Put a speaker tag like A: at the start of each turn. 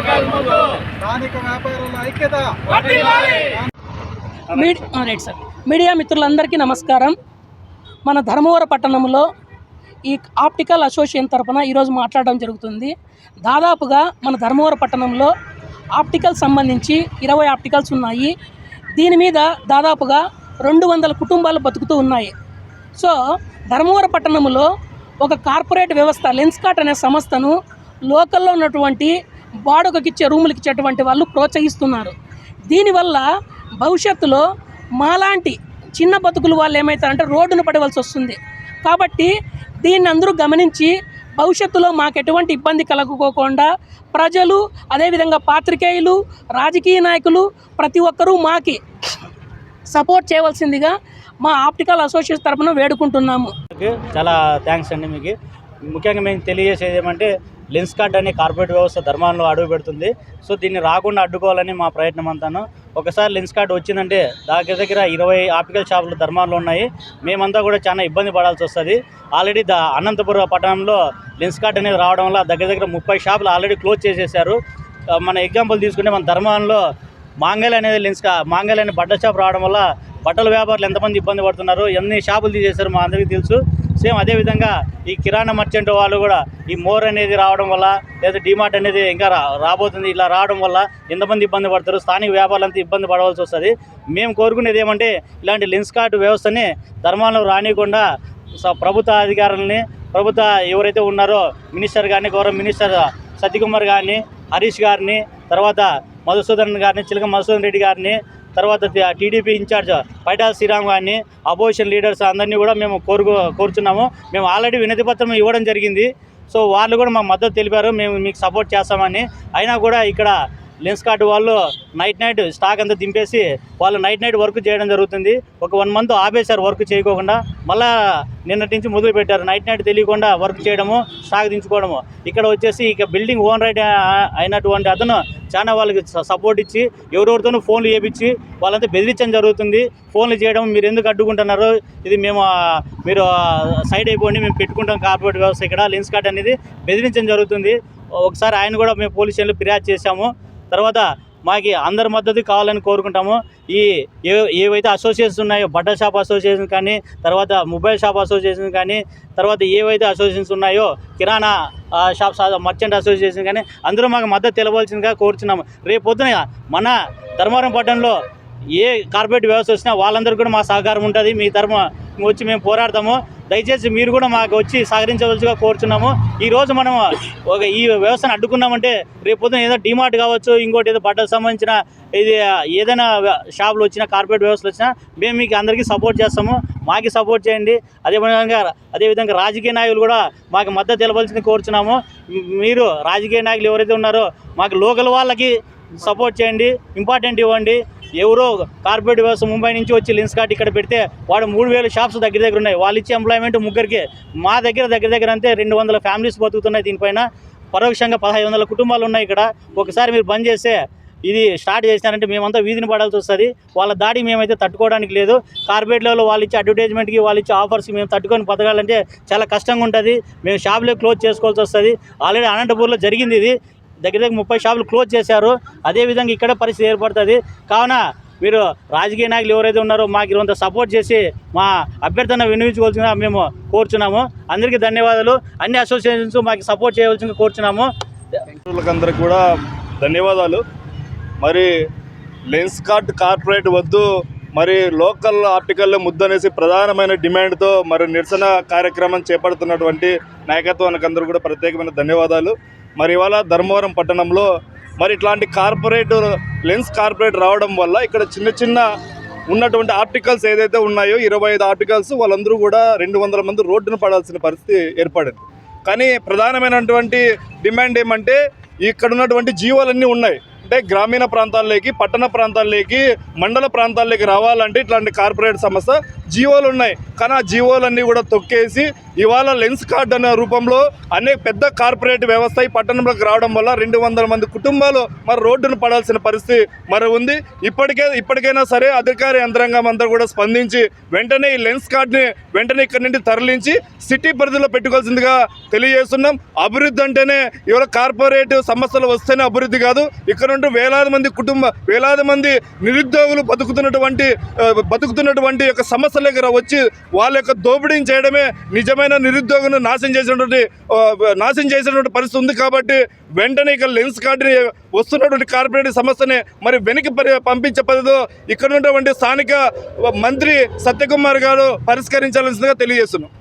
A: స్థానిక వ్యాపారుల ఐక్యత.
B: Right sir. మీడియా మిత్రులందరికీ నమస్కారం. మన ధర్మవరం పట్టణంలో ఈ ఆప్టికల్ అసోసియేషన్ తరఫున ఈరోజు మాట్లాడడం జరుగుతుంది. దాదాపుగా మన ధర్మవరం పట్టణంలో ఆప్టికల్ సంబంధించి 20 ఆప్టికల్స్ ఉన్నాయి. దీని మీద దాదాపుగా 200 కుటుంబాలు బతుకుతూ ఉన్నాయి. సో ధర్మవరం పట్టణంలో ఒక కార్పొరేట్ వ్యవస్థ లెన్స్కార్ట్ అనే సంస్థను లోకల్లో ఉన్నటువంటి బాడుగకి ఇచ్చే రూములకి ఇచ్చేటువంటి వాళ్ళు ప్రోత్సహిస్తున్నారు. దీనివల్ల భవిష్యత్తులో మాలాంటి చిన్న బతుకులు వాళ్ళు ఏమవుతారంటే రోడ్డును పడవలసి వస్తుంది. కాబట్టి దీన్ని అందరూ గమనించి భవిష్యత్తులో మాకు ఎటువంటి ఇబ్బంది కలగకోకుండా ప్రజలు, అదేవిధంగా పాత్రికేయులు, రాజకీయ నాయకులు ప్రతి ఒక్కరూ మాకి సపోర్ట్ చేయవలసిందిగా మా ఆప్టికల్ అసోసియేషన్ తరఫున వేడుకుంటున్నాము.
C: చాలా థ్యాంక్స్ అండి. మీకు ముఖ్యంగా మేము తెలియజేసేది ఏమంటే లెన్స్కార్ట్ అనే కార్పొరేట్ వ్యవస్థ ధర్మాల్లో అడుగు పెడుతుంది. సో దీన్ని రాకుండా అడ్డుకోవాలని మా ప్రయత్నం అంతాను. ఒకసారి లెన్స్కార్ట్ వచ్చిందంటే దగ్గర 20 ఆప్టికల్ షాపులు ధర్మాల్లో ఉన్నాయి. మేమంతా కూడా చాలా ఇబ్బంది పడాల్సి వస్తుంది. ఆల్రెడీ అనంతపురం పట్టణంలో లెన్స్కార్ట్ అనేది రావడం వల్ల దగ్గర 30 షాపులు ఆల్రెడీ క్లోజ్ చేసేసారు. మన ఎగ్జాంపుల్ తీసుకుంటే మన ధర్మంలో మాంగళ్య అనేది మాంగళ్య అనే బట్టల షాప్ రావడం వల్ల బట్టల వ్యాపారులు ఎంతమంది ఇబ్బంది పడుతున్నారు, ఎన్ని షాపులు తీసేశారు మా అందరికీ తెలుసు. సేమ్ అదేవిధంగా ఈ కిరాణా మర్చెంట్ వాళ్ళు కూడా ఈ మోర్ అనేది రావడం వల్ల, లేదా డిమార్ట్ అనేది ఇంకా రాబోతుంది, ఇలా రావడం వల్ల ఎంతమంది ఇబ్బంది పడతారు, స్థానిక వ్యాపారులంతా ఇబ్బంది పడవలసి వస్తుంది. మేము కోరుకునేది ఏమంటే ఇలాంటి లెన్స్కార్ట్ వ్యవస్థని ధర్మాల్లో రానియకుండా ప్రభుత్వ అధికారులని, ప్రభుత్వ ఎవరైతే ఉన్నారో మినిస్టర్ కానీ, గౌరవ మినిస్టర్ సత్యకుమార్ గారిని, హరీష్ గారిని, తర్వాత మధుసూదన్ గారిని, చిలక మధుసూదన్ రెడ్డి గారిని, తర్వాత టీడీపీ ఇన్ఛార్జ్ పైటా శ్రీరామ్ గారిని, అపోజిషన్ లీడర్స్ అందరినీ కూడా మేము కోరుచున్నాము. మేము ఆల్రెడీ వినతి పత్రం ఇవ్వడం జరిగింది. సో వాళ్ళు కూడా మా మద్దతు తెలిపారు, మేము మీకు సపోర్ట్ చేస్తామని. అయినా కూడా ఇక్కడ లెన్స్కార్ట్ వాళ్ళు నైట్ స్టాక్ అంతా దింపేసి వాళ్ళు నైట్ వర్క్ చేయడం జరుగుతుంది. ఒక 1 మంత్ ఆపేశారు వర్క్ చేయకోకుండా. మళ్ళీ నిన్నటి నుంచి మొదలు పెట్టారు నైట్ తెలియకుండా వర్క్ చేయడము, స్టాక్ దించుకోవడము. ఇక్కడ వచ్చేసి ఇక బిల్డింగ్ ఓనర్ అయినటువంటి అతను చాలా వాళ్ళకి సపోర్ట్ ఇచ్చి ఎవరెవరితోనూ ఫోన్లు చేయించి వాళ్ళంతా బెదిరించడం జరుగుతుంది. ఫోన్లు చేయడం, మీరు ఎందుకు అడ్డుకుంటున్నారు, ఇది మీరు సైడ్ అయిపోండి, మేము పెట్టుకుంటాం కార్పొరేట్ వ్యవస్థ ఇక్కడ లెన్స్కార్ట్ అనేది బెదిరించడం జరుగుతుంది. ఒకసారి ఆయన కూడా మేము పోలీస్ స్టేషన్లో ఫిర్యాదు చేశాము. తర్వాత మాకు అందరి మద్దతు కావాలని కోరుకుంటాము. ఏవైతే అసోసియేషన్స్ ఉన్నాయో, బట్టల షాప్ అసోసియేషన్ కానీ, తర్వాత మొబైల్ షాప్ అసోసియేషన్ కానీ, తర్వాత ఏవైతే అసోసియేషన్స్ ఉన్నాయో కిరాణా షాప్ మర్చెంట్ అసోసియేషన్ కానీ, అందరూ మాకు మద్దతు తెలవాల్సిందిగా కోరుచున్నాము. రేపు పొద్దున మన ధర్మవరం పట్టణంలో ఏ కార్పొరేట్ వ్యవస్థ వచ్చినా వాళ్ళందరికీ కూడా మా సహకారం ఉంటుంది. మీ తరఫున వచ్చి మేము పోరాడతాము. దయచేసి మీరు కూడా మాకు వచ్చి సహకరించవలసిగా కోరుచున్నాము. ఈరోజు మనం ఈ వ్యవస్థను అడ్డుకున్నామంటే రేపు పొద్దున ఏదో డిమార్ట్ కావచ్చు, ఇంకోటి ఏదో బట్టలకు సంబంధించిన ఇది ఏదైనా షాపులు వచ్చినా, కార్పొరేట్ వ్యవస్థలు వచ్చినా మేము మీకు అందరికీ సపోర్ట్ చేస్తాము. మాకు సపోర్ట్ చేయండి. అదేవిధంగా రాజకీయ నాయకులు కూడా మాకు మద్దతు తెలవాల్సింది కోరుచున్నాము. మీరు రాజకీయ నాయకులు ఎవరైతే ఉన్నారో మాకు లోకల్ వాళ్ళకి సపోర్ట్ చేయండి, ఇంపార్టెంట్ ఇవ్వండి. ఎవరో కార్పొరేట్ వ్యవస్థ ముంబై నుంచి వచ్చి లెన్స్కార్ట్ ఇక్కడ పెడితే వాడు 3000 షాప్స్ దగ్గర ఉన్నాయి. వాళ్ళు ఇచ్చే ఎంప్లాయ్మెంట్ 3కి. మా దగ్గర అంతే 200 ఫ్యామిలీస్ బతుకుతున్నాయి. దీనిపైన పరోక్షంగా 1500 కుటుంబాలు ఉన్నాయి ఇక్కడ. ఒకసారి మీరు బంద్ చేస్తే ఇది స్టార్ట్ చేసినారంటే మేమంతా వీధిని పడాల్సి వస్తుంది. వాళ్ళ దాడి మేమైతే తట్టుకోవడానికి లేదు. కార్పొరేట్ లెవెల్లో వాళ్ళు ఇచ్చే అడ్వర్టైజ్మెంట్కి, వాళ్ళు ఇచ్చే ఆఫర్స్కి మేము తట్టుకొని బతకాలంటే చాలా కష్టంగా ఉంటుంది. మేము షాపులే క్లోజ్ చేసుకోవాల్సి వస్తుంది. ఆల్రెడీ అనంతపూర్లో జరిగింది ఇది. దగ్గర 30 షాపులు క్లోజ్ చేశారు. అదేవిధంగా ఇక్కడ పరిస్థితి ఏర్పడుతుంది. కావున మీరు రాజకీయ నాయకులు ఎవరైతే ఉన్నారో మాకు కొంత సపోర్ట్ చేసి మా అభ్యర్థన వినియోగించుకోవాల్సిందిగా మేము కోరుచున్నాము. అందరికీ ధన్యవాదాలు. అన్ని అసోసియేషన్స్ మాకు సపోర్ట్ చేయవలసిందిగా కోరుచున్నాము.
D: అందరికి కూడా ధన్యవాదాలు. మరి లెన్స్కార్ట్ కార్పొరేట్ వద్దు, మరి లోకల్ ఆర్టికల్లో ముద్దనేసి ప్రధానమైన డిమాండ్తో మరి నిరసన కార్యక్రమం చేపడుతున్నటువంటి నాయకత్వానికి అందరూ కూడా ప్రత్యేకమైన ధన్యవాదాలు. మరి ఇవాళ ధర్మవరం పట్టణంలో మరి ఇట్లాంటి లెన్స్ కార్పొరేట్ రావడం వల్ల ఇక్కడ చిన్న ఉన్నటువంటి ఆర్టికల్స్ ఏదైతే ఉన్నాయో 25 ఆర్టికల్స్ వాళ్ళందరూ కూడా 200 మంది రోడ్డును పడాల్సిన పరిస్థితి ఏర్పడింది. కానీ ప్రధానమైనటువంటి డిమాండ్ ఏమంటే ఇక్కడ ఉన్నటువంటి జీవోలన్నీ ఉన్నాయి. అంటే గ్రామీణ ప్రాంతాల్లోకి, పట్టణ ప్రాంతాల్లోకి, మండల ప్రాంతాల్లోకి రావాలంటే ఇట్లాంటి కార్పొరేట్ సంస్థ జీవోలు ఉన్నాయి. కానీ ఆ జీవోలన్నీ కూడా తొక్కేసి ఇవాళ లెన్స్ కార్డ్ అనే రూపంలో అనేక పెద్ద కార్పొరేట్ వ్యవస్థ ఈ పట్టణంలోకి రావడం వల్ల 200 మంది కుటుంబాలు మరి రోడ్డును పడాల్సిన పరిస్థితి మరి ఉంది. ఇప్పటికైనా సరే అధికార యంత్రాంగం అంతా కూడా స్పందించి వెంటనే ఈ లెన్స్ కార్డ్ని వెంటనే ఇక్కడి నుండి తరలించి సిటీ పరిధిలో పెట్టుకోవాల్సిందిగా తెలియజేస్తున్నాం. అభివృద్ధి అంటేనే ఇవాళ కార్పొరేట్ సంస్థలు వస్తేనే అభివృద్ధి కాదు. ఇక్కడ నుండి వేలాది మంది నిరుద్యోగులు బతుకుతున్నటువంటి యొక్క సమస్యల దగ్గర వచ్చి వాళ్ళ యొక్క దోపిడీని చేయడమే నిజమైన నిరుద్యోగులను నాశనం చేసినటువంటి పరిస్థితి ఉంది. కాబట్టి వెంటనే ఇక లెన్స్ కార్డుని వస్తున్నటువంటి కార్పొరేట్ సంస్థని మరి వెనక్కి పంపించే పద్ధతిలో ఇక్కడ ఉన్నటువంటి స్థానిక మంత్రి సత్యకుమార్ గారు పరిష్కరించాల్సిందిగా తెలియజేస్తున్నాం.